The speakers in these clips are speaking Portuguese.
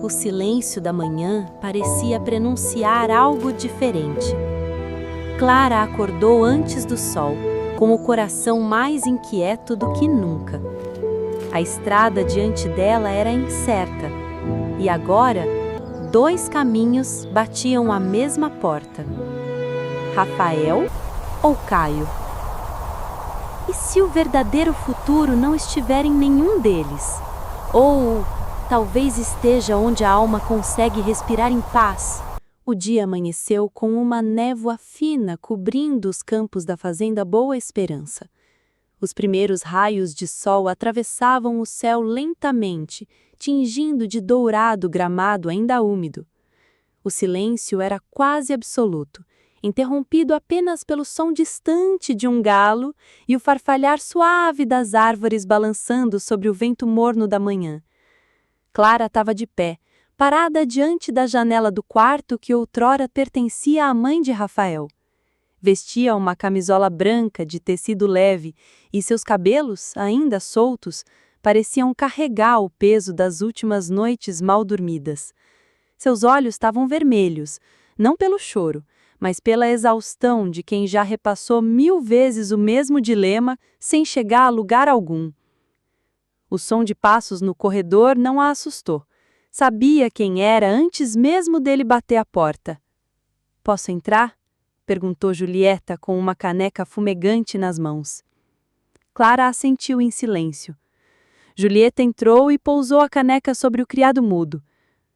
O silêncio da manhã parecia prenunciar algo diferente. Clara acordou antes do sol, com o coração mais inquieto do que nunca. A estrada diante dela era incerta, e agora, 2 caminhos batiam à mesma porta. Rafael ou Caio? E se o verdadeiro futuro não estiver em nenhum deles? Ou talvez esteja onde a alma consegue respirar em paz? O dia amanheceu com uma névoa fina cobrindo os campos da fazenda Boa Esperança. Os primeiros raios de sol atravessavam o céu lentamente, tingindo de dourado o gramado ainda úmido. O silêncio era quase absoluto, interrompido apenas pelo som distante de um galo e o farfalhar suave das árvores balançando sobre o vento morno da manhã. Clara estava de pé, parada diante da janela do quarto que outrora pertencia à mãe de Rafael. Vestia uma camisola branca de tecido leve e seus cabelos, ainda soltos, pareciam carregar o peso das últimas noites mal dormidas. Seus olhos estavam vermelhos, não pelo choro, mas pela exaustão de quem já repassou 1000 vezes o mesmo dilema sem chegar a lugar algum. O som de passos no corredor não a assustou. Sabia quem era antes mesmo dele bater a porta. "Posso entrar?" perguntou Julieta com uma caneca fumegante nas mãos. Clara assentiu em silêncio. Julieta entrou e pousou a caneca sobre o criado mudo.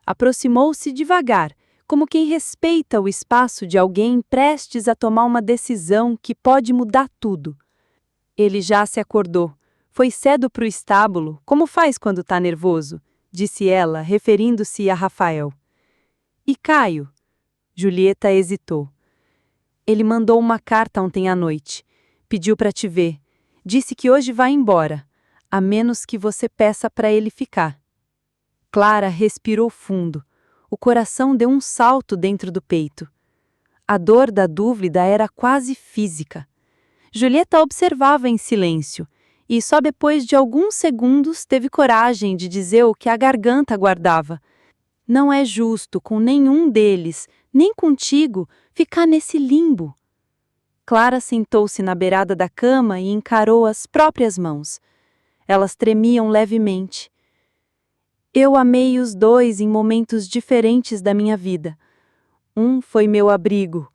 Aproximou-se devagar, como quem respeita o espaço de alguém prestes a tomar uma decisão que pode mudar tudo. Ele já se acordou. Foi cedo para o estábulo, como faz quando está nervoso, disse ela, referindo-se a Rafael. E Caio? Julieta hesitou. Ele mandou uma carta ontem à noite. Pediu para te ver. Disse que hoje vai embora, a menos que você peça para ele ficar. Clara respirou fundo. O coração deu um salto dentro do peito. A dor da dúvida era quase física. Julieta observava em silêncio, e só depois de alguns segundos teve coragem de dizer o que a garganta guardava. Não é justo com nenhum deles, nem contigo, ficar nesse limbo. Clara sentou-se na beirada da cama e encarou as próprias mãos. Elas tremiam levemente. Eu amei os 2 em momentos diferentes da minha vida. Um foi meu abrigo,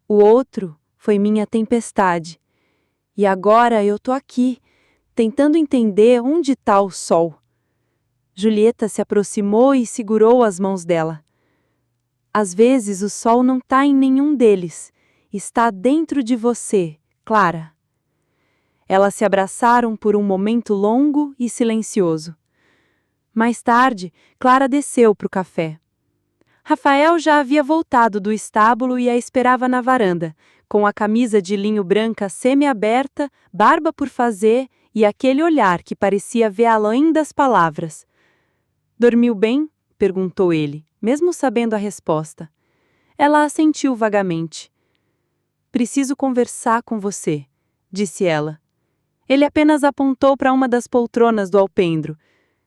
o outro foi minha tempestade. E agora eu tô aqui, tentando entender onde está o sol. Julieta se aproximou e segurou as mãos dela. Às vezes o sol não está em nenhum deles, está dentro de você, Clara. Elas se abraçaram por um momento longo e silencioso. Mais tarde, Clara desceu para o café. Rafael já havia voltado do estábulo e a esperava na varanda, com a camisa de linho branca semi-aberta, barba por fazer e aquele olhar que parecia ver além das palavras. "Dormiu bem?" perguntou ele, mesmo sabendo a resposta. Ela assentiu vagamente. "Preciso conversar com você", disse ela. Ele apenas apontou para uma das poltronas do alpendre.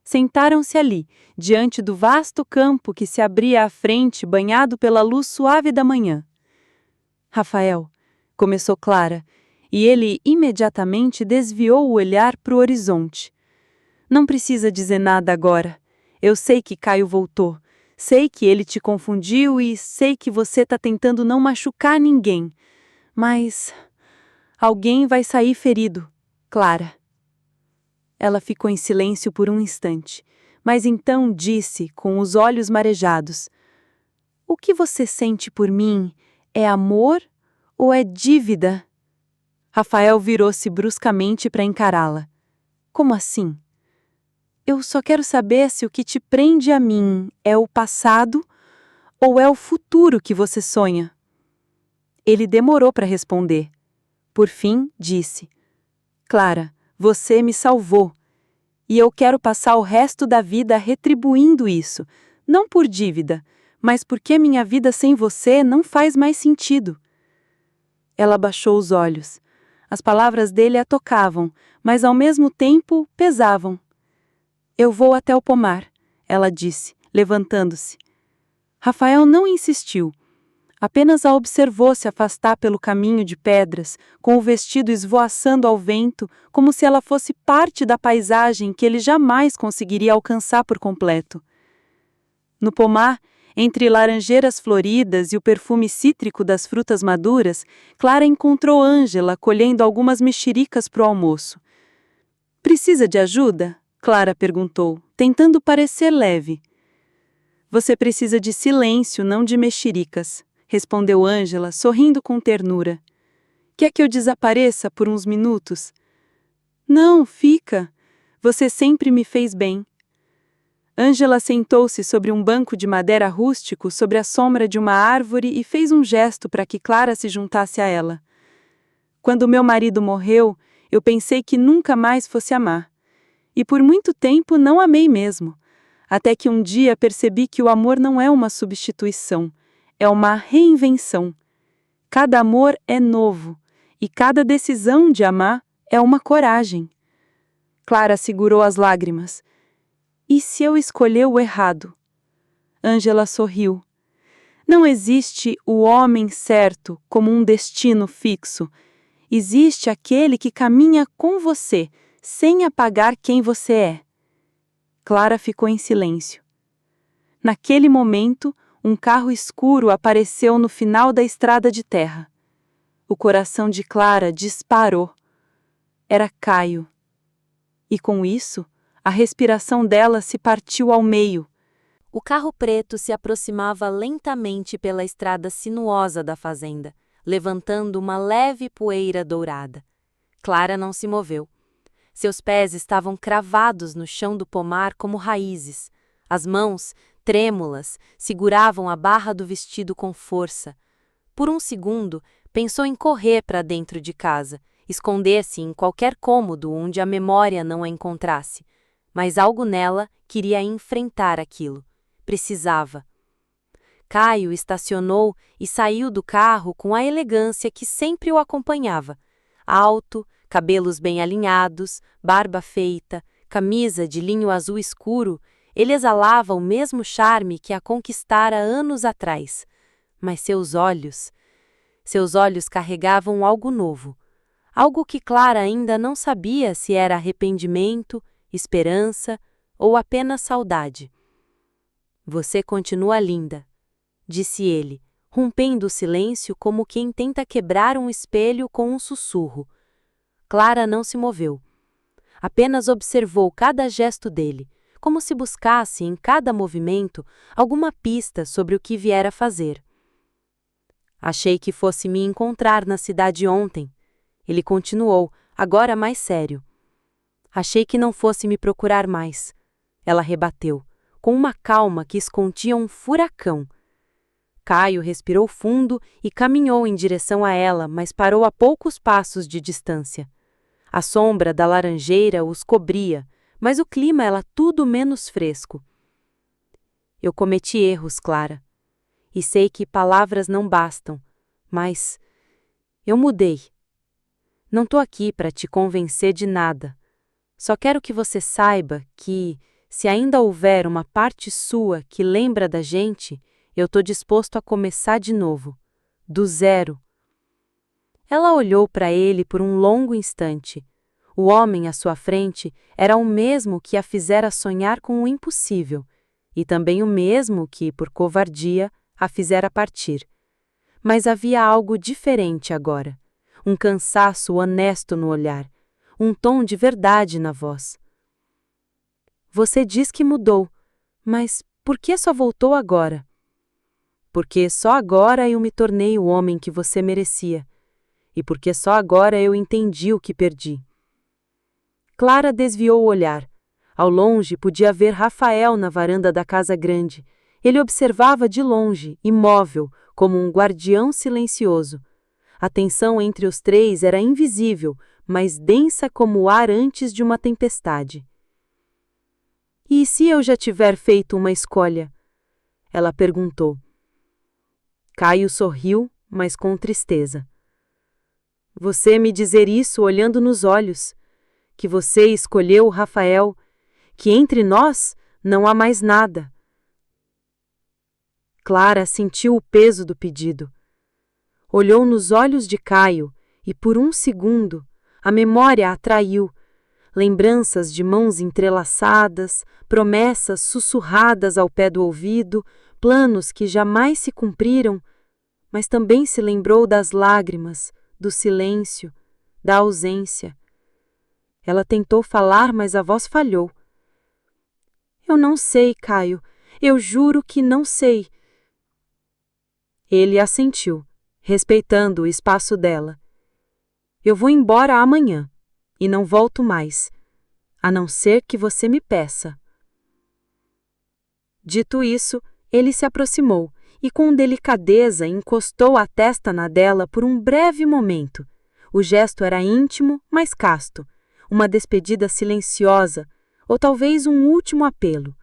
Sentaram-se ali, diante do vasto campo que se abria à frente, banhado pela luz suave da manhã. "Rafael", começou Clara, e ele imediatamente desviou o olhar para o horizonte. "Não precisa dizer nada agora. Eu sei que Caio voltou. Sei que ele te confundiu e sei que você está tentando não machucar ninguém. Mas alguém vai sair ferido, Clara." Ela ficou em silêncio por um instante, mas então disse, com os olhos marejados: "O que você sente por mim é amor ou é dívida?" Rafael virou-se bruscamente para encará-la. "Como assim?" "Eu só quero saber se o que te prende a mim é o passado ou é o futuro que você sonha." Ele demorou para responder. Por fim, disse: "Clara, você me salvou. E eu quero passar o resto da vida retribuindo isso, não por dívida, mas porque minha vida sem você não faz mais sentido." Ela baixou os olhos. As palavras dele a tocavam, mas ao mesmo tempo pesavam. "Eu vou até o pomar", ela disse, levantando-se. Rafael não insistiu. Apenas a observou se afastar pelo caminho de pedras, com o vestido esvoaçando ao vento, como se ela fosse parte da paisagem que ele jamais conseguiria alcançar por completo. No pomar, entre laranjeiras floridas e o perfume cítrico das frutas maduras, Clara encontrou Ângela colhendo algumas mexericas para o almoço. "Precisa de ajuda?" Clara perguntou, tentando parecer leve. "Você precisa de silêncio, não de mexericas", respondeu Ângela, sorrindo com ternura. "Quer que eu desapareça por uns minutos?" "Não, fica. Você sempre me fez bem." Ângela sentou-se sobre um banco de madeira rústico sobre a sombra de uma árvore e fez um gesto para que Clara se juntasse a ela. "Quando meu marido morreu, eu pensei que nunca mais fosse amar. E por muito tempo não amei mesmo. Até que um dia percebi que o amor não é uma substituição, é uma reinvenção. Cada amor é novo, e cada decisão de amar é uma coragem." Clara segurou as lágrimas. "E se eu escolher o errado?" Ângela sorriu. "Não existe o homem certo como um destino fixo. Existe aquele que caminha com você, sem apagar quem você é." Clara ficou em silêncio. Naquele momento, um carro escuro apareceu no final da estrada de terra. O coração de Clara disparou. Era Caio. E com isso, a respiração dela se partiu ao meio. O carro preto se aproximava lentamente pela estrada sinuosa da fazenda, levantando uma leve poeira dourada. Clara não se moveu. Seus pés estavam cravados no chão do pomar como raízes. As mãos, trêmulas, seguravam a barra do vestido com força. Por um segundo, pensou em correr para dentro de casa, esconder-se em qualquer cômodo onde a memória não a encontrasse. Mas algo nela queria enfrentar aquilo. Precisava. Caio estacionou e saiu do carro com a elegância que sempre o acompanhava. Alto, cabelos bem alinhados, barba feita, camisa de linho azul escuro, ele exalava o mesmo charme que a conquistara anos atrás. Mas seus olhos carregavam algo novo. Algo que Clara ainda não sabia se era arrependimento, esperança ou apenas saudade. "Você continua linda", disse ele, rompendo o silêncio como quem tenta quebrar um espelho com um sussurro. Clara não se moveu. Apenas observou cada gesto dele, como se buscasse em cada movimento alguma pista sobre o que viera fazer. "Achei que fosse me encontrar na cidade ontem", ele continuou, agora mais sério. "Achei que não fosse me procurar mais", ela rebateu, com uma calma que escondia um furacão. Caio respirou fundo e caminhou em direção a ela, mas parou a poucos passos de distância. A sombra da laranjeira os cobria, mas o clima era tudo menos fresco. "Eu cometi erros, Clara. E sei que palavras não bastam, mas eu mudei. Não tô aqui para te convencer de nada. Só quero que você saiba que, se ainda houver uma parte sua que lembra da gente, eu tô disposto a começar de novo, do zero." Ela olhou para ele por um longo instante. O homem à sua frente era o mesmo que a fizera sonhar com o impossível, e também o mesmo que, por covardia, a fizera partir. Mas havia algo diferente agora, um cansaço honesto no olhar, um tom de verdade na voz. "Você diz que mudou, mas por que só voltou agora?" "Porque só agora eu me tornei o homem que você merecia, e porque só agora eu entendi o que perdi." Clara desviou o olhar. Ao longe podia ver Rafael na varanda da casa grande. Ele observava de longe, imóvel, como um guardião silencioso. A tensão entre os três era invisível, mas densa como o ar antes de uma tempestade. "E se eu já tiver feito uma escolha?" ela perguntou. Caio sorriu, mas com tristeza. "Você me dizer isso olhando nos olhos, que você escolheu o Rafael, que entre nós não há mais nada. Clara sentiu o peso do pedido. Olhou nos olhos de Caio e, por um segundo, a memória a atraiu. Lembranças de mãos entrelaçadas, promessas sussurradas ao pé do ouvido, planos que jamais se cumpriram, mas também se lembrou das lágrimas, do silêncio, da ausência. Ela tentou falar, mas a voz falhou. Eu não sei, Caio. Eu juro que não sei. Ele assentiu, respeitando o espaço dela. Eu vou embora amanhã, e não volto mais, a não ser que você me peça. Dito isso, ele se aproximou e com delicadeza encostou a testa na dela por um breve momento. O gesto era íntimo, mas casto, uma despedida silenciosa, ou talvez um último apelo.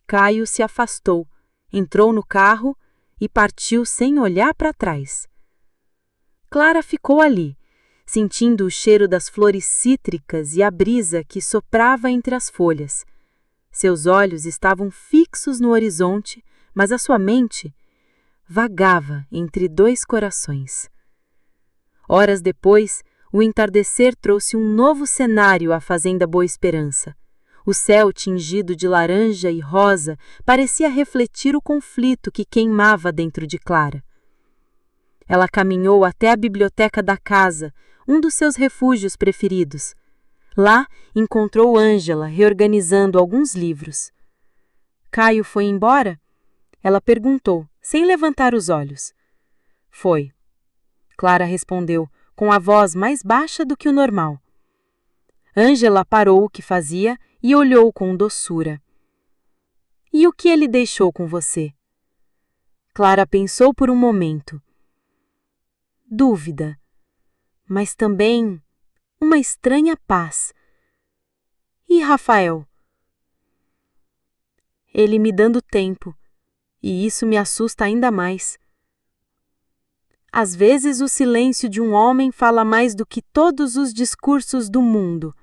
Caio se afastou, entrou no carro e partiu sem olhar para trás. Clara ficou ali, sentindo o cheiro das flores cítricas e a brisa que soprava entre as folhas. Seus olhos estavam fixos no horizonte, mas a sua mente vagava entre dois corações. Horas depois, o entardecer trouxe um novo cenário à Fazenda Boa Esperança. O céu tingido de laranja e rosa parecia refletir o conflito que queimava dentro de Clara. Ela caminhou até a biblioteca da casa, um dos seus refúgios preferidos. Lá, encontrou Ângela reorganizando alguns livros. Caio foi embora? Ela perguntou, sem levantar os olhos. Foi. Clara respondeu, com a voz mais baixa do que o normal. Ângela parou o que fazia e olhou com doçura. E o que ele deixou com você? Clara pensou por um momento. Dúvida, mas também uma estranha paz. E Rafael? Ele me dando tempo, e isso me assusta ainda mais. Às vezes o silêncio de um homem fala mais do que todos os discursos do mundo.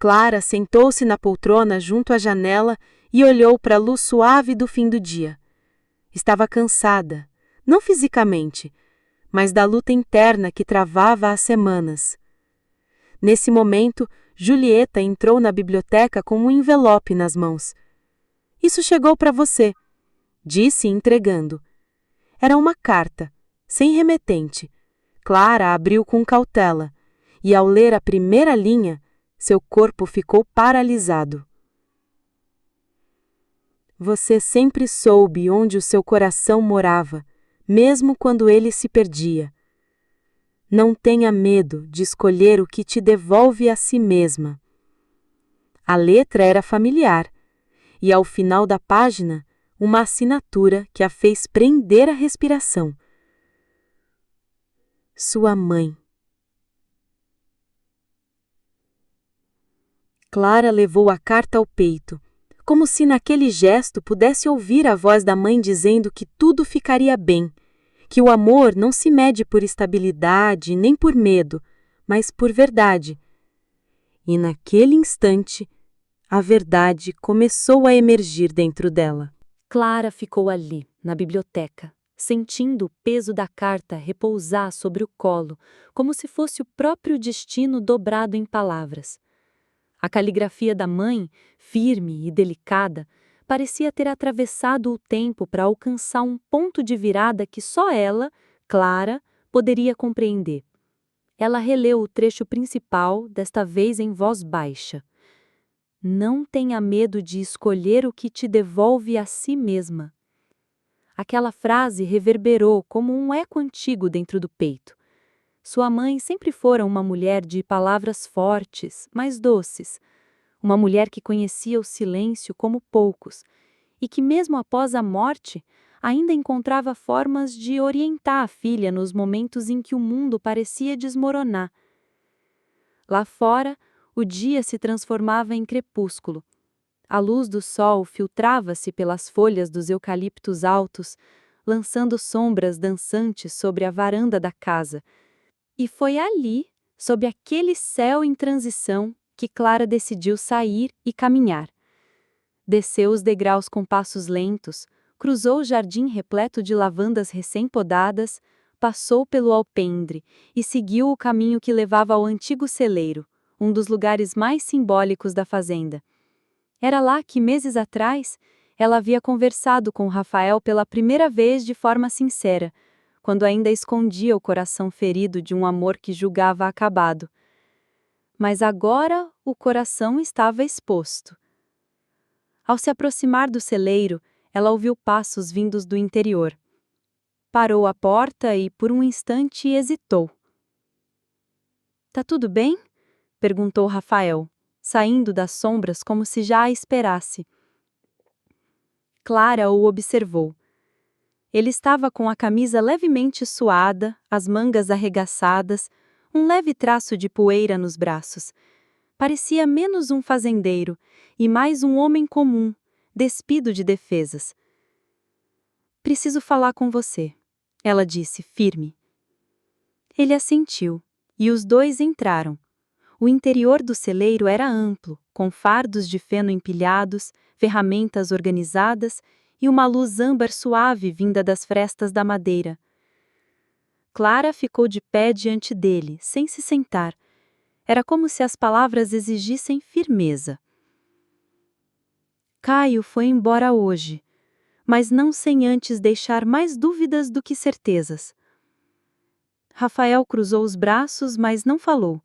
Clara sentou-se na poltrona junto à janela e olhou para a luz suave do fim do dia. Estava cansada, não fisicamente, mas da luta interna que travava há semanas. Nesse momento, Julieta entrou na biblioteca com um envelope nas mãos. Isso chegou para você, disse entregando. Era uma carta, sem remetente. Clara abriu com cautela, e ao ler a primeira linha, seu corpo ficou paralisado. Você sempre soube onde o seu coração morava, mesmo quando ele se perdia. Não tenha medo de escolher o que te devolve a si mesma. A letra era familiar, e ao final da página, uma assinatura que a fez prender a respiração. Sua mãe. Clara levou a carta ao peito, como se naquele gesto pudesse ouvir a voz da mãe dizendo que tudo ficaria bem, que o amor não se mede por estabilidade nem por medo, mas por verdade. E naquele instante, a verdade começou a emergir dentro dela. Clara ficou ali, na biblioteca, sentindo o peso da carta repousar sobre o colo, como se fosse o próprio destino dobrado em palavras. A caligrafia da mãe, firme e delicada, parecia ter atravessado o tempo para alcançar um ponto de virada que só ela, Clara, poderia compreender. Ela releu o trecho principal, desta vez em voz baixa. Não tenha medo de escolher o que te devolve a si mesma. Aquela frase reverberou como um eco antigo dentro do peito. Sua mãe sempre fora uma mulher de palavras fortes, mas doces. Uma mulher que conhecia o silêncio como poucos e que, mesmo após a morte, ainda encontrava formas de orientar a filha nos momentos em que o mundo parecia desmoronar. Lá fora, o dia se transformava em crepúsculo. A luz do sol filtrava-se pelas folhas dos eucaliptos altos, lançando sombras dançantes sobre a varanda da casa. E foi ali, sob aquele céu em transição, que Clara decidiu sair e caminhar. Desceu os degraus com passos lentos, cruzou o jardim repleto de lavandas recém-podadas, passou pelo alpendre e seguiu o caminho que levava ao antigo celeiro, um dos lugares mais simbólicos da fazenda. Era lá que, meses atrás, ela havia conversado com Rafael pela primeira vez de forma sincera, quando ainda escondia o coração ferido de um amor que julgava acabado. Mas agora o coração estava exposto. Ao se aproximar do celeiro, ela ouviu passos vindos do interior. Parou à porta e, por um instante, hesitou. "Tá tudo bem?" perguntou Rafael, saindo das sombras como se já a esperasse. Clara o observou. Ele estava com a camisa levemente suada, as mangas arregaçadas, um leve traço de poeira nos braços. Parecia menos um fazendeiro e mais um homem comum, despido de defesas. "Preciso falar com você", ela disse, firme. Ele assentiu, e os dois entraram. O interior do celeiro era amplo, com fardos de feno empilhados, ferramentas organizadas e uma luz âmbar suave vinda das frestas da madeira. Clara ficou de pé diante dele, sem se sentar. Era como se as palavras exigissem firmeza. Caio foi embora hoje, mas não sem antes deixar mais dúvidas do que certezas. Rafael cruzou os braços, mas não falou.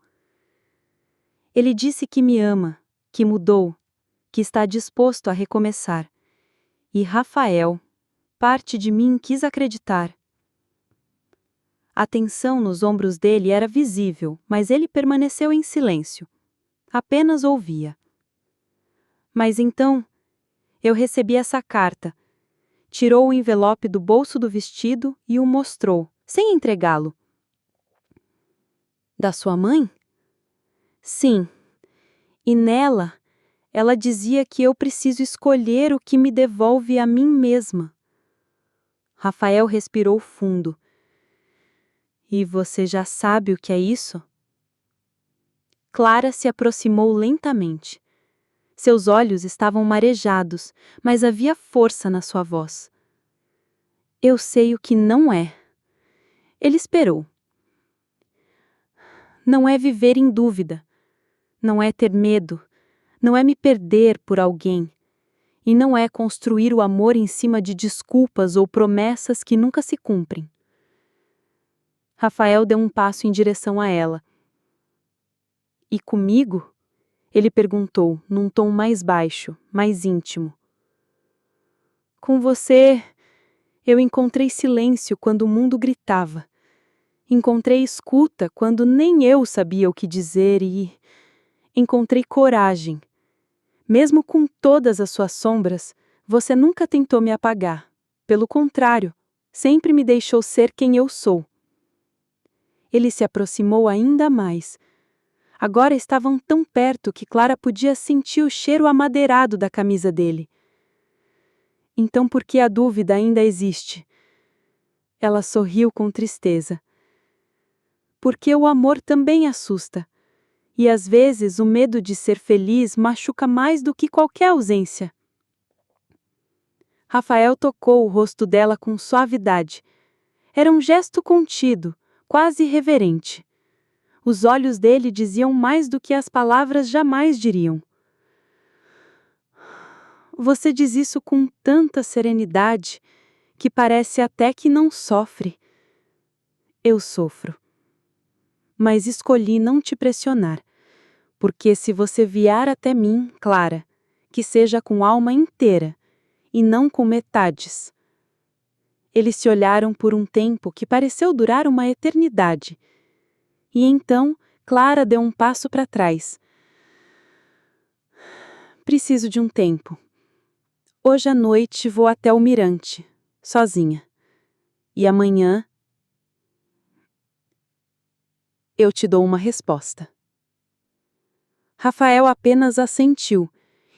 Ele disse que me ama, que mudou, que está disposto a recomeçar. E Rafael, parte de mim quis acreditar. A tensão nos ombros dele era visível, mas ele permaneceu em silêncio. Apenas ouvia. Mas então, eu recebi essa carta. Tirou o envelope do bolso do vestido e o mostrou, sem entregá-lo. Da sua mãe? Sim. E nela, ela dizia que eu preciso escolher o que me devolve a mim mesma. Rafael respirou fundo. E você já sabe o que é isso? Clara se aproximou lentamente. Seus olhos estavam marejados, mas havia força na sua voz. Eu sei o que não é. Ele esperou. Não é viver em dúvida. Não é ter medo. Não é me perder por alguém. E não é construir o amor em cima de desculpas ou promessas que nunca se cumprem. Rafael deu um passo em direção a ela. E comigo? Ele perguntou, num tom mais baixo, mais íntimo. Com você, eu encontrei silêncio quando o mundo gritava. Encontrei escuta quando nem eu sabia o que dizer e encontrei coragem. Mesmo com todas as suas sombras, você nunca tentou me apagar. Pelo contrário, sempre me deixou ser quem eu sou. Ele se aproximou ainda mais. Agora estavam tão perto que Clara podia sentir o cheiro amadeirado da camisa dele. Então por que a dúvida ainda existe? Ela sorriu com tristeza. Porque o amor também assusta. E às vezes o medo de ser feliz machuca mais do que qualquer ausência. Rafael tocou o rosto dela com suavidade. Era um gesto contido, quase reverente. Os olhos dele diziam mais do que as palavras jamais diriam. Você diz isso com tanta serenidade que parece até que não sofre. Eu sofro. Mas escolhi não te pressionar, porque se você vier até mim, Clara, que seja com alma inteira e não com metades. Eles se olharam por um tempo que pareceu durar uma eternidade. E então, Clara deu um passo para trás. Preciso de um tempo. Hoje à noite vou até o mirante, sozinha. E amanhã eu te dou uma resposta. Rafael apenas assentiu,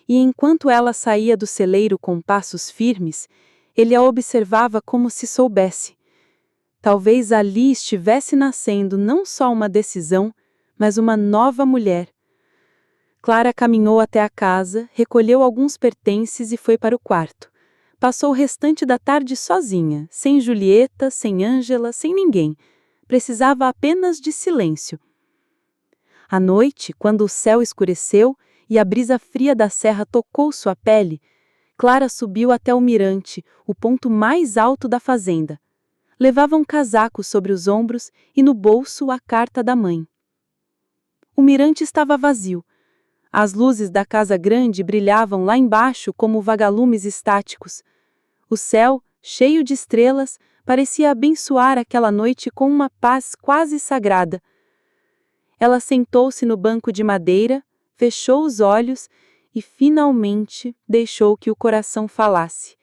e enquanto ela saía do celeiro com passos firmes, ele a observava como se soubesse. Talvez ali estivesse nascendo não só uma decisão, mas uma nova mulher. Clara caminhou até a casa, recolheu alguns pertences e foi para o quarto. Passou o restante da tarde sozinha, sem Julieta, sem Ângela, sem ninguém. Precisava apenas de silêncio. À noite, quando o céu escureceu e a brisa fria da serra tocou sua pele, Clara subiu até o mirante, o ponto mais alto da fazenda. Levava um casaco sobre os ombros e no bolso a carta da mãe. O mirante estava vazio. As luzes da casa grande brilhavam lá embaixo como vagalumes estáticos. O céu, cheio de estrelas, parecia abençoar aquela noite com uma paz quase sagrada. Ela sentou-se no banco de madeira, fechou os olhos e finalmente deixou que o coração falasse.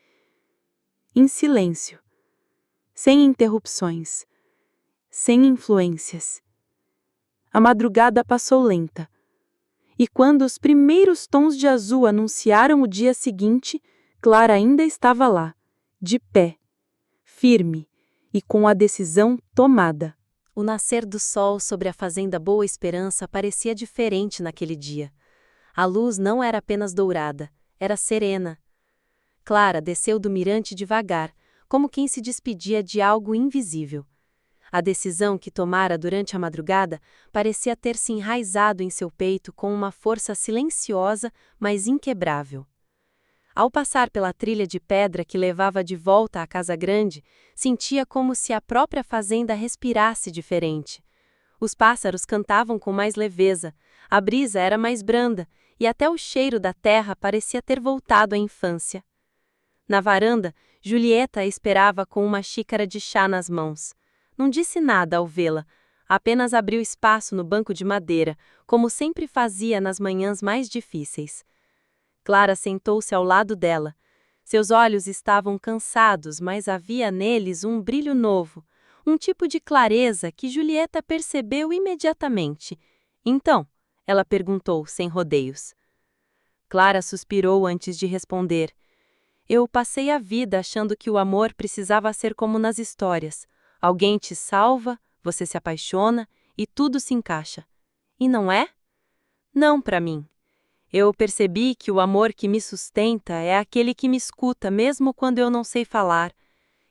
Em silêncio, sem interrupções, sem influências. A madrugada passou lenta. E quando os primeiros tons de azul anunciaram o dia seguinte, Clara ainda estava lá, de pé, firme e com a decisão tomada. O nascer do sol sobre a fazenda Boa Esperança parecia diferente naquele dia. A luz não era apenas dourada, era serena. Clara desceu do mirante devagar, como quem se despedia de algo invisível. A decisão que tomara durante a madrugada parecia ter se enraizado em seu peito com uma força silenciosa, mas inquebrável. Ao passar pela trilha de pedra que levava de volta à casa grande, sentia como se a própria fazenda respirasse diferente. Os pássaros cantavam com mais leveza, a brisa era mais branda e até o cheiro da terra parecia ter voltado à infância. Na varanda, Julieta a esperava com uma xícara de chá nas mãos. Não disse nada ao vê-la, apenas abriu espaço no banco de madeira, como sempre fazia nas manhãs mais difíceis. Clara sentou-se ao lado dela. Seus olhos estavam cansados, mas havia neles um brilho novo, um tipo de clareza que Julieta percebeu imediatamente. Então, ela perguntou, sem rodeios. Clara suspirou antes de responder. Eu passei a vida achando que o amor precisava ser como nas histórias. Alguém te salva, você se apaixona e tudo se encaixa. E não é? Não para mim. Eu percebi que o amor que me sustenta é aquele que me escuta mesmo quando eu não sei falar,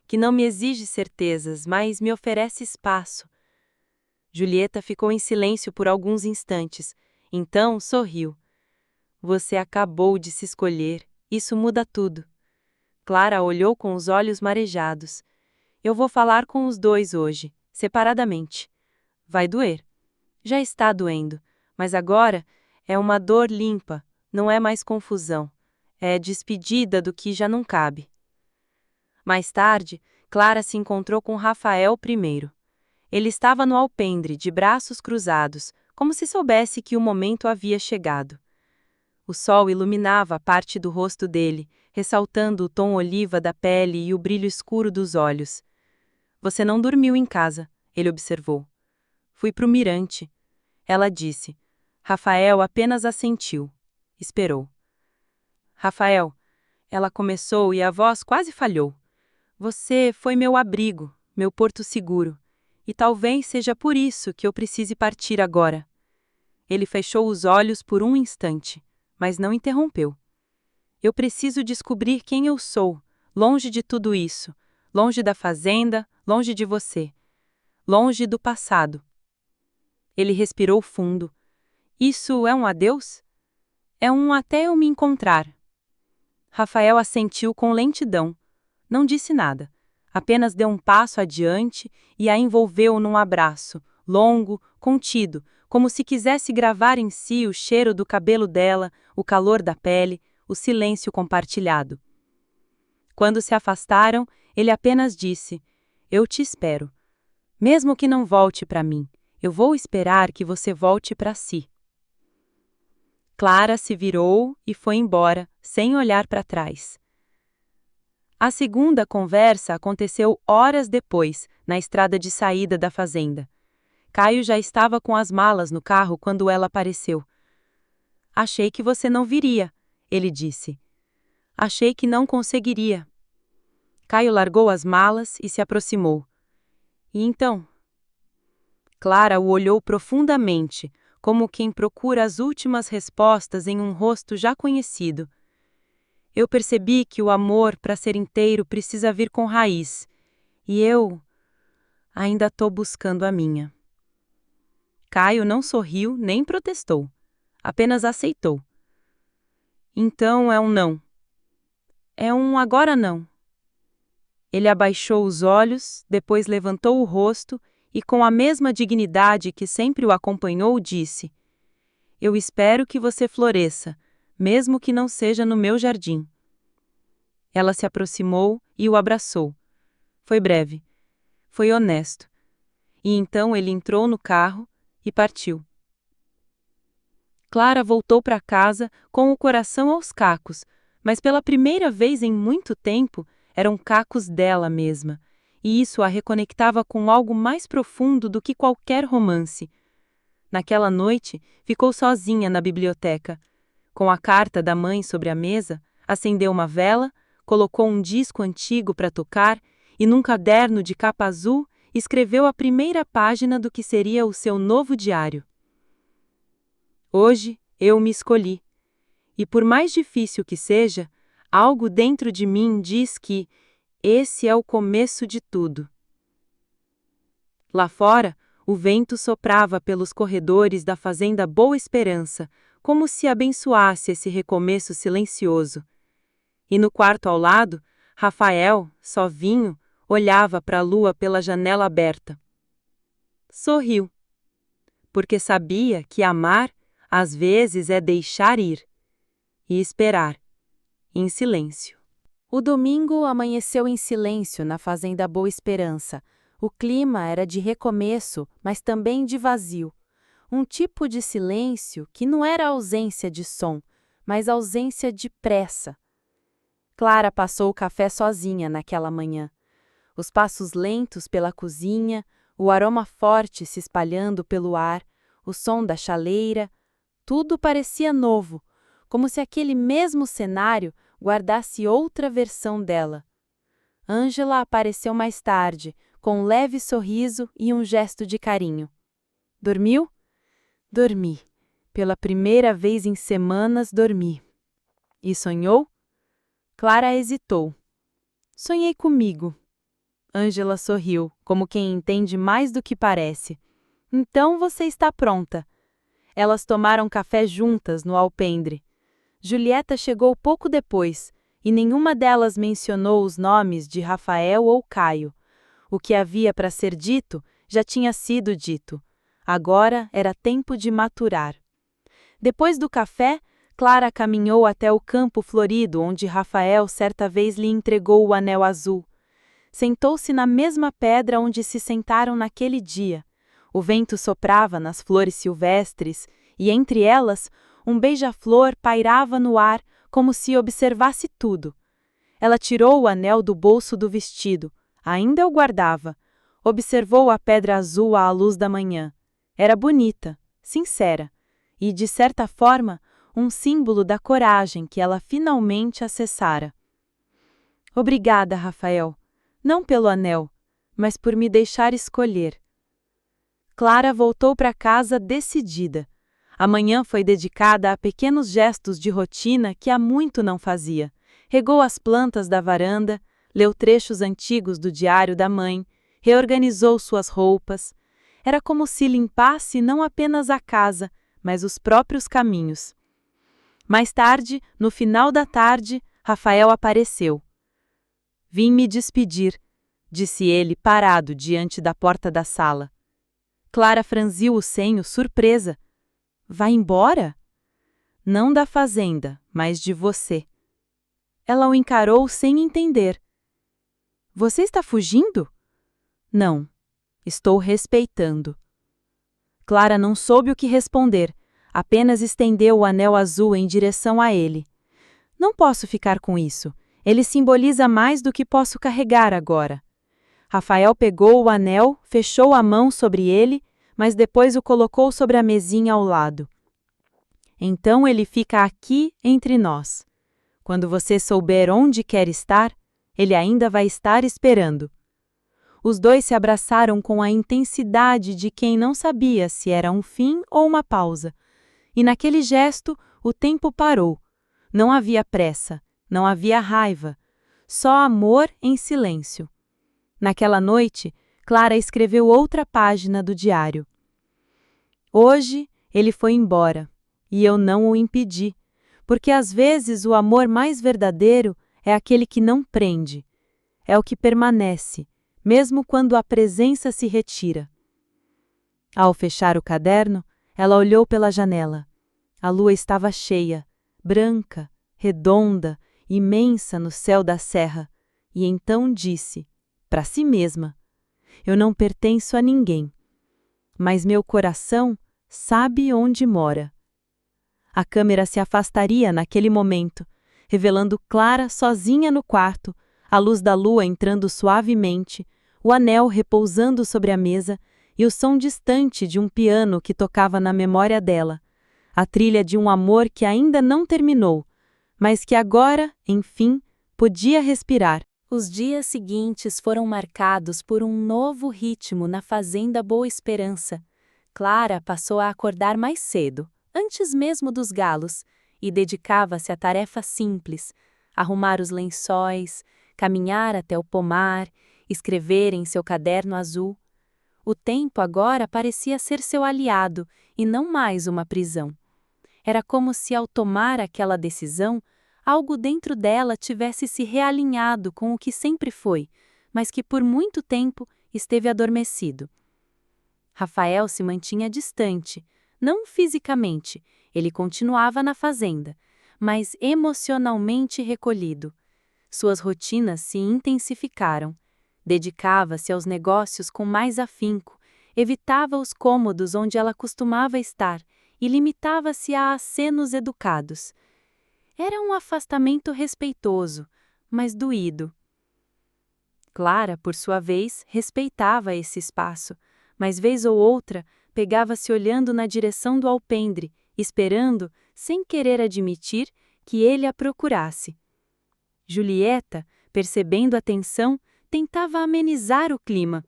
que não me exige certezas, mas me oferece espaço. Julieta ficou em silêncio por alguns instantes, então sorriu. Você acabou de se escolher, isso muda tudo. Clara olhou com os olhos marejados. Eu vou falar com os dois hoje, separadamente. Vai doer. Já está doendo, mas agora é uma dor limpa, não é mais confusão. É despedida do que já não cabe. Mais tarde, Clara se encontrou com Rafael primeiro. Ele estava no alpendre, de braços cruzados, como se soubesse que o momento havia chegado. O sol iluminava parte do rosto dele, ressaltando o tom oliva da pele e o brilho escuro dos olhos. Você não dormiu em casa, ele observou. Fui pro mirante. Ela disse. Rafael apenas assentiu. Esperou. Rafael, ela começou e a voz quase falhou. Você foi meu abrigo, meu porto seguro. E talvez seja por isso que eu precise partir agora. Ele fechou os olhos por um instante, mas não interrompeu. Eu preciso descobrir quem eu sou, longe de tudo isso, longe da fazenda, longe de você, longe do passado. Ele respirou fundo. Isso é um adeus? É um até eu me encontrar. Rafael assentiu com lentidão. Não disse nada. Apenas deu um passo adiante e a envolveu num abraço, longo, contido, como se quisesse gravar em si o cheiro do cabelo dela, o calor da pele, o silêncio compartilhado. Quando se afastaram, ele apenas disse: Eu te espero. Mesmo que não volte para mim, eu vou esperar que você volte para si. Clara se virou e foi embora, sem olhar para trás. A segunda conversa aconteceu horas depois, na estrada de saída da fazenda. Caio já estava com as malas no carro quando ela apareceu. Achei que você não viria, ele disse. Achei que não conseguiria. Caio largou as malas e se aproximou. E então? Clara o olhou profundamente, como quem procura as últimas respostas em um rosto já conhecido. Eu percebi que o amor, para ser inteiro, precisa vir com raiz, e eu ainda estou buscando a minha. Caio não sorriu nem protestou, apenas aceitou. Então é um não. É um agora não. Ele abaixou os olhos, depois levantou o rosto e, com a mesma dignidade que sempre o acompanhou, disse: Eu espero que você floresça, mesmo que não seja no meu jardim. Ela se aproximou e o abraçou. Foi breve. Foi honesto. E então ele entrou no carro e partiu. Clara voltou para casa com o coração aos cacos, mas pela primeira vez em muito tempo eram cacos dela mesma, e isso a reconectava com algo mais profundo do que qualquer romance. Naquela noite, ficou sozinha na biblioteca. Com a carta da mãe sobre a mesa, acendeu uma vela, colocou um disco antigo para tocar e, num caderno de capa azul, escreveu a primeira página do que seria o seu novo diário. Hoje eu me escolhi. E por mais difícil que seja, algo dentro de mim diz que esse é o começo de tudo. Lá fora, o vento soprava pelos corredores da fazenda Boa Esperança, como se abençoasse esse recomeço silencioso. E no quarto ao lado, Rafael, sozinho, olhava para a lua pela janela aberta. Sorriu. Porque sabia que amar, às vezes, é deixar ir. E esperar. Em silêncio. O domingo amanheceu em silêncio na fazenda Boa Esperança. O clima era de recomeço, mas também de vazio. Um tipo de silêncio que não era ausência de som, mas ausência de pressa. Clara passou o café sozinha naquela manhã. Os passos lentos pela cozinha, o aroma forte se espalhando pelo ar, o som da chaleira, tudo parecia novo, como se aquele mesmo cenário guardasse outra versão dela. Ângela apareceu mais tarde, com um leve sorriso e um gesto de carinho. Dormiu? Dormi. Pela primeira vez em semanas, dormi. E sonhou? Clara hesitou. Sonhei comigo. Ângela sorriu, como quem entende mais do que parece. Então você está pronta. Elas tomaram café juntas no alpendre. Julieta chegou pouco depois, e nenhuma delas mencionou os nomes de Rafael ou Caio. O que havia para ser dito já tinha sido dito. Agora era tempo de maturar. Depois do café, Clara caminhou até o campo florido onde Rafael certa vez lhe entregou o anel azul. Sentou-se na mesma pedra onde se sentaram naquele dia. O vento soprava nas flores silvestres e, entre elas, um beija-flor pairava no ar como se observasse tudo. Ela tirou o anel do bolso do vestido, ainda o guardava. Observou a pedra azul à luz da manhã. Era bonita, sincera, e, de certa forma, um símbolo da coragem que ela finalmente acessara. Obrigada, Rafael, não pelo anel, mas por me deixar escolher. Clara voltou para casa decidida. A manhã foi dedicada a pequenos gestos de rotina que há muito não fazia. Regou as plantas da varanda, leu trechos antigos do diário da mãe, reorganizou suas roupas. Era como se limpasse não apenas a casa, mas os próprios caminhos. Mais tarde, no final da tarde, Rafael apareceu. Vim me despedir, disse ele parado diante da porta da sala. Clara franziu o senho, surpresa. Vai embora? Não da fazenda, mas de você. Ela o encarou sem entender. Você está fugindo? Não, estou respeitando. Clara não soube o que responder, apenas estendeu o anel azul em direção a ele. Não posso ficar com isso. Ele simboliza mais do que posso carregar agora. Rafael pegou o anel, fechou a mão sobre ele, mas depois o colocou sobre a mesinha ao lado. Então ele fica aqui entre nós. Quando você souber onde quer estar, ele ainda vai estar esperando. Os dois se abraçaram com a intensidade de quem não sabia se era um fim ou uma pausa. E naquele gesto, o tempo parou. Não havia pressa, não havia raiva, só amor em silêncio. Naquela noite, Clara escreveu outra página do diário. Hoje, ele foi embora, e eu não o impedi, porque às vezes o amor mais verdadeiro é aquele que não prende, é o que permanece, mesmo quando a presença se retira. Ao fechar o caderno, ela olhou pela janela. A lua estava cheia, branca, redonda, imensa no céu da serra, e então disse, para si mesma: eu não pertenço a ninguém, mas meu coração sabe onde mora. A câmera se afastaria naquele momento, revelando Clara sozinha no quarto, a luz da lua entrando suavemente, o anel repousando sobre a mesa e o som distante de um piano que tocava na memória dela, a trilha de um amor que ainda não terminou, mas que agora, enfim, podia respirar. Os dias seguintes foram marcados por um novo ritmo na fazenda Boa Esperança. Clara passou a acordar mais cedo, antes mesmo dos galos, e dedicava-se a tarefas simples: arrumar os lençóis, caminhar até o pomar, escrever em seu caderno azul. O tempo agora parecia ser seu aliado e não mais uma prisão. Era como se, ao tomar aquela decisão, algo dentro dela tivesse se realinhado com o que sempre foi, mas que por muito tempo esteve adormecido. Rafael se mantinha distante, não fisicamente, ele continuava na fazenda, mas emocionalmente recolhido. Suas rotinas se intensificaram. Dedicava-se aos negócios com mais afinco, evitava os cômodos onde ela costumava estar e limitava-se a acenos educados. Era um afastamento respeitoso, mas doído. Clara, por sua vez, respeitava esse espaço, mas vez ou outra pegava-se olhando na direção do alpendre, esperando, sem querer admitir, que ele a procurasse. Julieta, percebendo a tensão, tentava amenizar o clima.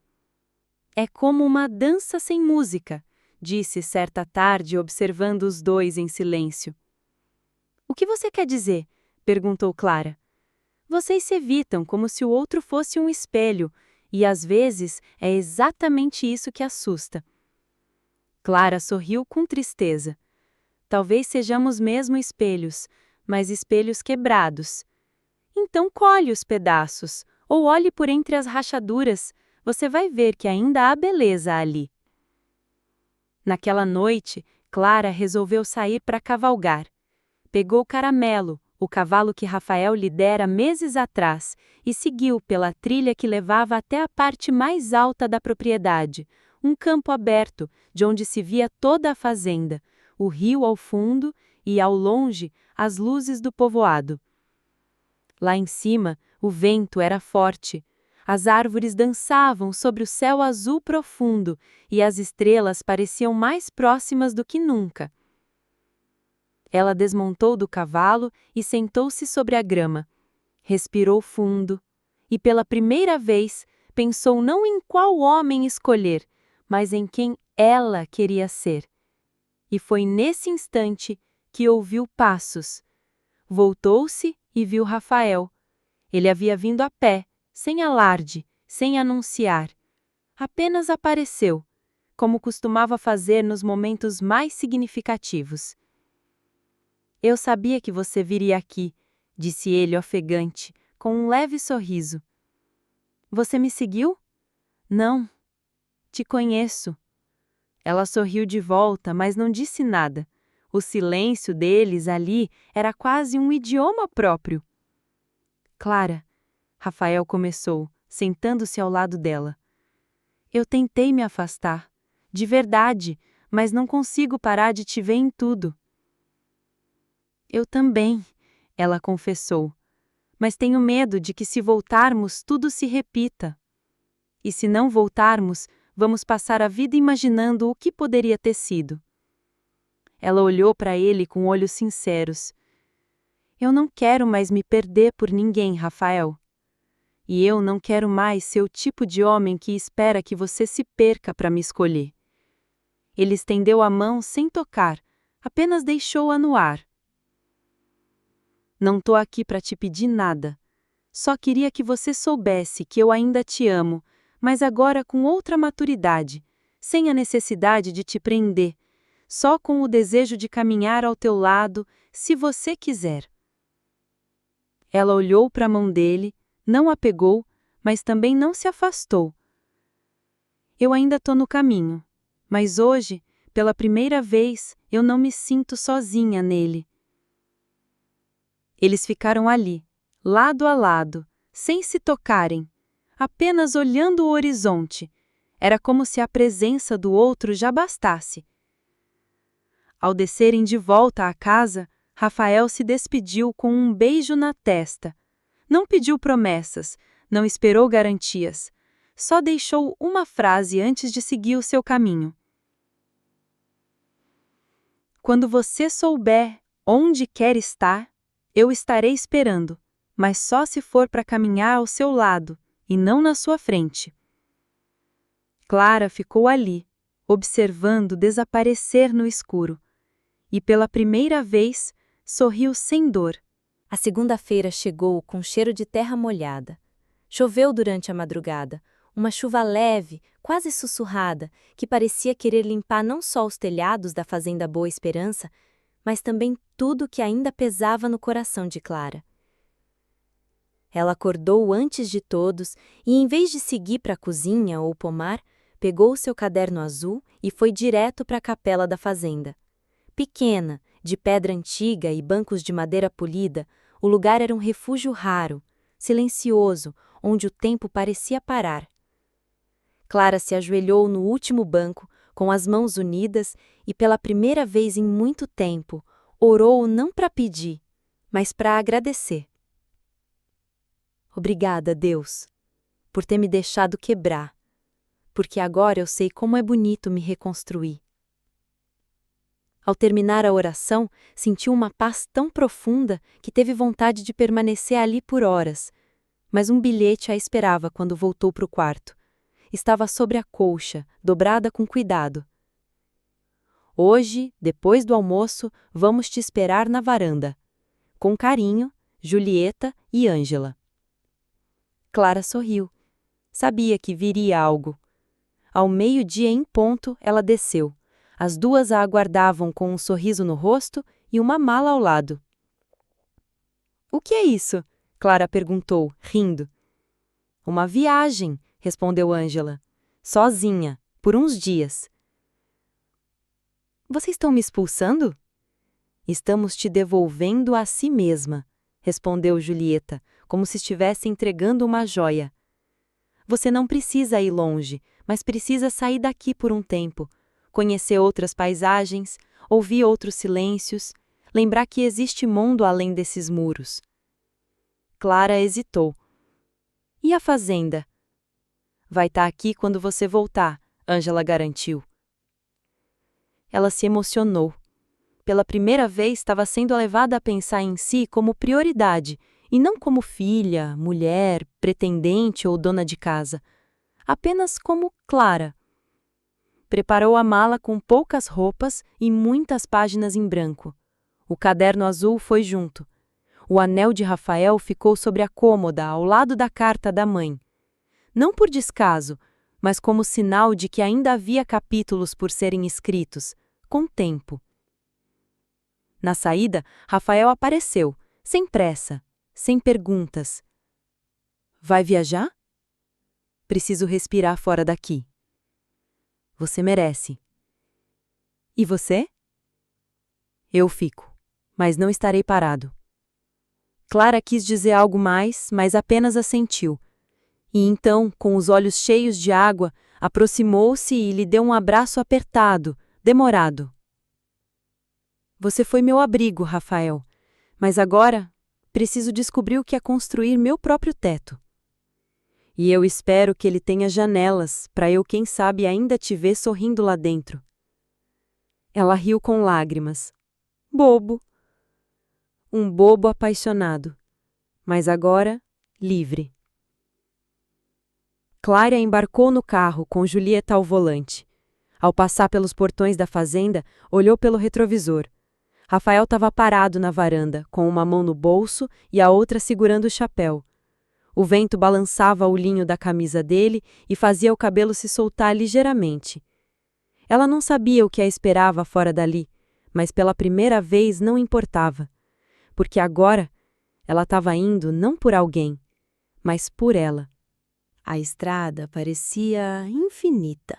É como uma dança sem música, disse certa tarde, observando os dois em silêncio. O que você quer dizer? Perguntou Clara. Vocês se evitam como se o outro fosse um espelho, e às vezes é exatamente isso que assusta. Clara sorriu com tristeza. Talvez sejamos mesmo espelhos, mas espelhos quebrados. Então colhe os pedaços, ou olhe por entre as rachaduras, você vai ver que ainda há beleza ali. Naquela noite, Clara resolveu sair para cavalgar. Pegou Caramelo, o cavalo que Rafael lhe dera meses atrás, e seguiu pela trilha que levava até a parte mais alta da propriedade, um campo aberto, de onde se via toda a fazenda, o rio ao fundo e, ao longe, as luzes do povoado. Lá em cima, o vento era forte. As árvores dançavam sobre o céu azul profundo e as estrelas pareciam mais próximas do que nunca. Ela desmontou do cavalo e sentou-se sobre a grama. Respirou fundo e, pela primeira vez, pensou não em qual homem escolher, mas em quem ela queria ser. E foi nesse instante que ouviu passos. Voltou-se e viu Rafael. Ele havia vindo a pé, sem alarde, sem anunciar. Apenas apareceu, como costumava fazer nos momentos mais significativos. Eu sabia que você viria aqui, disse ele ofegante, com um leve sorriso. Você me seguiu? Não. Te conheço. Ela sorriu de volta, mas não disse nada. O silêncio deles ali era quase um idioma próprio. Clara, Rafael começou, sentando-se ao lado dela. Eu tentei me afastar, de verdade, mas não consigo parar de te ver em tudo. Eu também, ela confessou, mas tenho medo de que se voltarmos tudo se repita. E se não voltarmos, vamos passar a vida imaginando o que poderia ter sido. Ela olhou para ele com olhos sinceros. Eu não quero mais me perder por ninguém, Rafael. E eu não quero mais ser o tipo de homem que espera que você se perca para me escolher. Ele estendeu a mão sem tocar, apenas deixou-a no ar. Não tô aqui para te pedir nada. Só queria que você soubesse que eu ainda te amo, mas agora com outra maturidade, sem a necessidade de te prender, só com o desejo de caminhar ao teu lado, se você quiser. Ela olhou para a mão dele, não a pegou, mas também não se afastou. Eu ainda tô no caminho, mas hoje, pela primeira vez, eu não me sinto sozinha nele. Eles ficaram ali, lado a lado, sem se tocarem, apenas olhando o horizonte. Era como se a presença do outro já bastasse. Ao descerem de volta à casa, Rafael se despediu com um beijo na testa. Não pediu promessas, não esperou garantias. Só deixou uma frase antes de seguir o seu caminho. Quando você souber onde quer estar, eu estarei esperando, mas só se for para caminhar ao seu lado e não na sua frente. Clara ficou ali, observando desaparecer no escuro, e pela primeira vez sorriu sem dor. A segunda-feira chegou com cheiro de terra molhada. Choveu durante a madrugada, uma chuva leve, quase sussurrada, que parecia querer limpar não só os telhados da fazenda Boa Esperança, mas também tudo que ainda pesava no coração de Clara. Ela acordou antes de todos e, em vez de seguir para a cozinha ou pomar, pegou seu caderno azul e foi direto para a capela da fazenda. Pequena, de pedra antiga e bancos de madeira polida, o lugar era um refúgio raro, silencioso, onde o tempo parecia parar. Clara se ajoelhou no último banco, com as mãos unidas, e pela primeira vez em muito tempo, orou não para pedir, mas para agradecer. Obrigada, Deus, por ter me deixado quebrar, porque agora eu sei como é bonito me reconstruir. Ao terminar a oração, sentiu uma paz tão profunda que teve vontade de permanecer ali por horas, mas um bilhete a esperava quando voltou para o quarto. Estava sobre a colcha, dobrada com cuidado. Hoje, depois do almoço, vamos te esperar na varanda. Com carinho, Julieta e Ângela. Clara sorriu. Sabia que viria algo. Ao meio-dia em ponto, ela desceu. As duas a aguardavam com um sorriso no rosto e uma mala ao lado. O que é isso? Clara perguntou, rindo. Uma viagem, respondeu Ângela. Sozinha, por uns dias. Vocês estão me expulsando? Estamos te devolvendo a si mesma, respondeu Julieta, como se estivesse entregando uma joia. Você não precisa ir longe, mas precisa sair daqui por um tempo, conhecer outras paisagens, ouvir outros silêncios, lembrar que existe mundo além desses muros. Clara hesitou. E a fazenda? Vai estar aqui quando você voltar, Ângela garantiu. Ela se emocionou. Pela primeira vez estava sendo levada a pensar em si como prioridade, e não como filha, mulher, pretendente ou dona de casa. Apenas como Clara. Preparou a mala com poucas roupas e muitas páginas em branco. O caderno azul foi junto. O anel de Rafael ficou sobre a cômoda, ao lado da carta da mãe. Não por descaso, mas como sinal de que ainda havia capítulos por serem escritos, com tempo. Na saída, Rafael apareceu, sem pressa, sem perguntas. Vai viajar? Preciso respirar fora daqui. Você merece. E você? Eu fico, mas não estarei parado. Clara quis dizer algo mais, mas apenas assentiu. E então, com os olhos cheios de água, aproximou-se e lhe deu um abraço apertado, demorado. Você foi meu abrigo, Rafael, mas agora preciso descobrir o que é construir meu próprio teto. E eu espero que ele tenha janelas, para eu, quem sabe, ainda te ver sorrindo lá dentro. Ela riu com lágrimas. Bobo. Um bobo apaixonado, mas agora livre. Clara embarcou no carro com Julieta ao volante. Ao passar pelos portões da fazenda, olhou pelo retrovisor. Rafael estava parado na varanda, com uma mão no bolso e a outra segurando o chapéu. O vento balançava o linho da camisa dele e fazia o cabelo se soltar ligeiramente. Ela não sabia o que a esperava fora dali, mas pela primeira vez não importava, porque agora ela estava indo não por alguém, mas por ela. A estrada parecia infinita.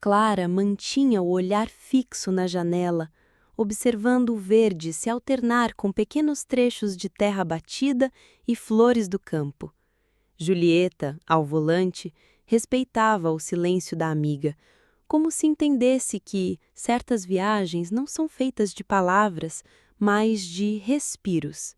Clara mantinha o olhar fixo na janela, observando o verde se alternar com pequenos trechos de terra batida e flores do campo. Julieta, ao volante, respeitava o silêncio da amiga, como se entendesse que certas viagens não são feitas de palavras, mas de respiros.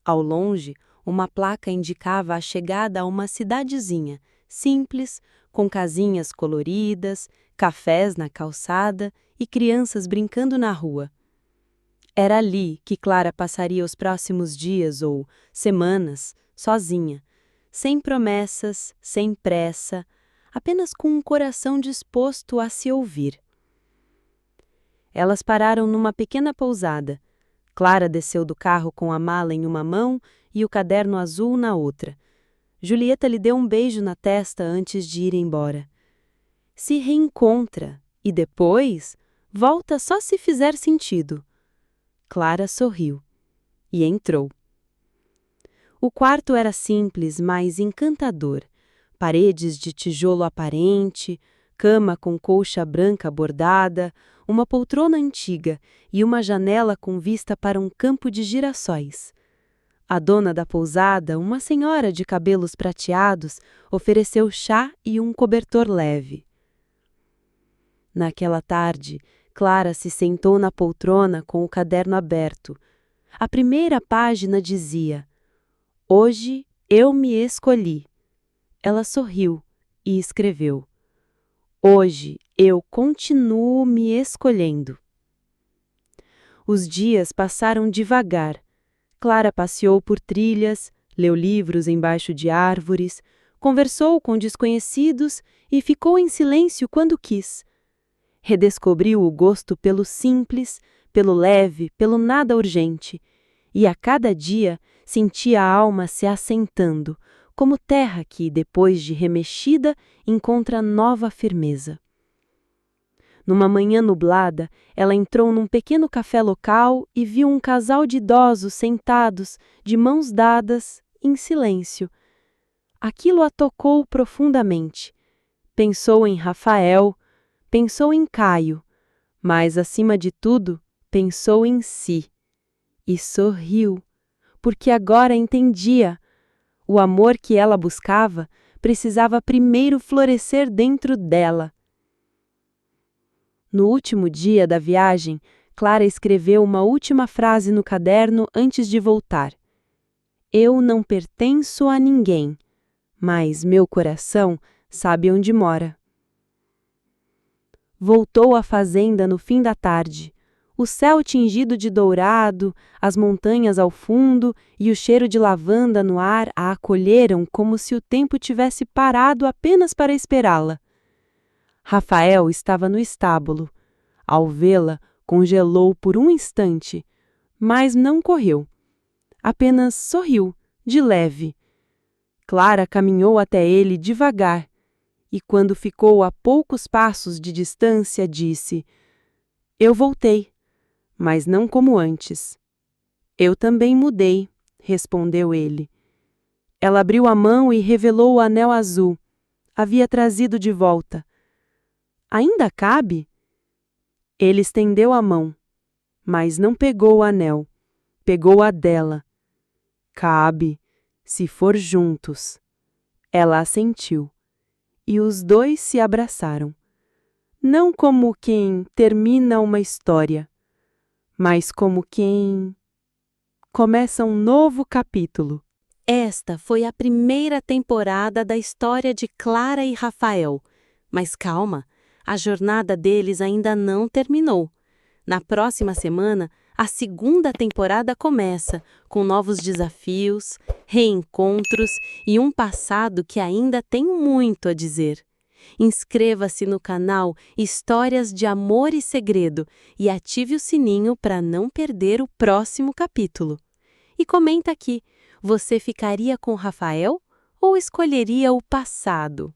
Ao longe, uma placa indicava a chegada a uma cidadezinha, simples, com casinhas coloridas, cafés na calçada e crianças brincando na rua. Era ali que Clara passaria os próximos dias ou semanas, sozinha, sem promessas, sem pressa, apenas com um coração disposto a se ouvir. Elas pararam numa pequena pousada. Clara desceu do carro com a mala em uma mão e o caderno azul na outra. Julieta lhe deu um beijo na testa antes de ir embora. Se reencontra e depois volta só se fizer sentido. Clara sorriu e entrou. O quarto era simples, mas encantador. Paredes de tijolo aparente, cama com colcha branca bordada, uma poltrona antiga e uma janela com vista para um campo de girassóis. A dona da pousada, uma senhora de cabelos prateados, ofereceu chá e um cobertor leve. Naquela tarde, Clara se sentou na poltrona com o caderno aberto. A primeira página dizia: "Hoje eu me escolhi." Ela sorriu e escreveu: "Hoje eu continuo me escolhendo." Os dias passaram devagar. Clara passeou por trilhas, leu livros embaixo de árvores, conversou com desconhecidos e ficou em silêncio quando quis. Redescobriu o gosto pelo simples, pelo leve, pelo nada urgente, e a cada dia sentia a alma se assentando, como terra que, depois de remexida, encontra nova firmeza. Numa manhã nublada, ela entrou num pequeno café local e viu um casal de idosos sentados, de mãos dadas, em silêncio. Aquilo a tocou profundamente. Pensou em Rafael, pensou em Caio, mas, acima de tudo, pensou em si. E sorriu, porque agora entendia. O amor que ela buscava precisava primeiro florescer dentro dela. No último dia da viagem, Clara escreveu uma última frase no caderno antes de voltar. "Eu não pertenço a ninguém, mas meu coração sabe onde mora." Voltou à fazenda no fim da tarde. O céu tingido de dourado, as montanhas ao fundo e o cheiro de lavanda no ar a acolheram como se o tempo tivesse parado apenas para esperá-la. Rafael estava no estábulo. Ao vê-la, congelou por um instante, mas não correu. Apenas sorriu, de leve. Clara caminhou até ele devagar e, quando ficou a poucos passos de distância, disse: "Eu voltei, mas não como antes." "Eu também mudei", respondeu ele. Ela abriu a mão e revelou o anel azul. Havia trazido de volta. "Ainda cabe?" Ele estendeu a mão, mas não pegou o anel. Pegou a dela. "Cabe, se for juntos." Ela assentiu. E os dois se abraçaram. Não como quem termina uma história, mas como quem começa um novo capítulo. Esta foi a primeira temporada da história de Clara e Rafael. Mas calma, a jornada deles ainda não terminou. Na próxima semana, A segunda temporada começa com novos desafios, reencontros e um passado que ainda tem muito a dizer. Inscreva-se no canal Histórias de Amor e Segredo e ative o sininho para não perder o próximo capítulo. E comenta aqui, você ficaria com Rafael ou escolheria o passado?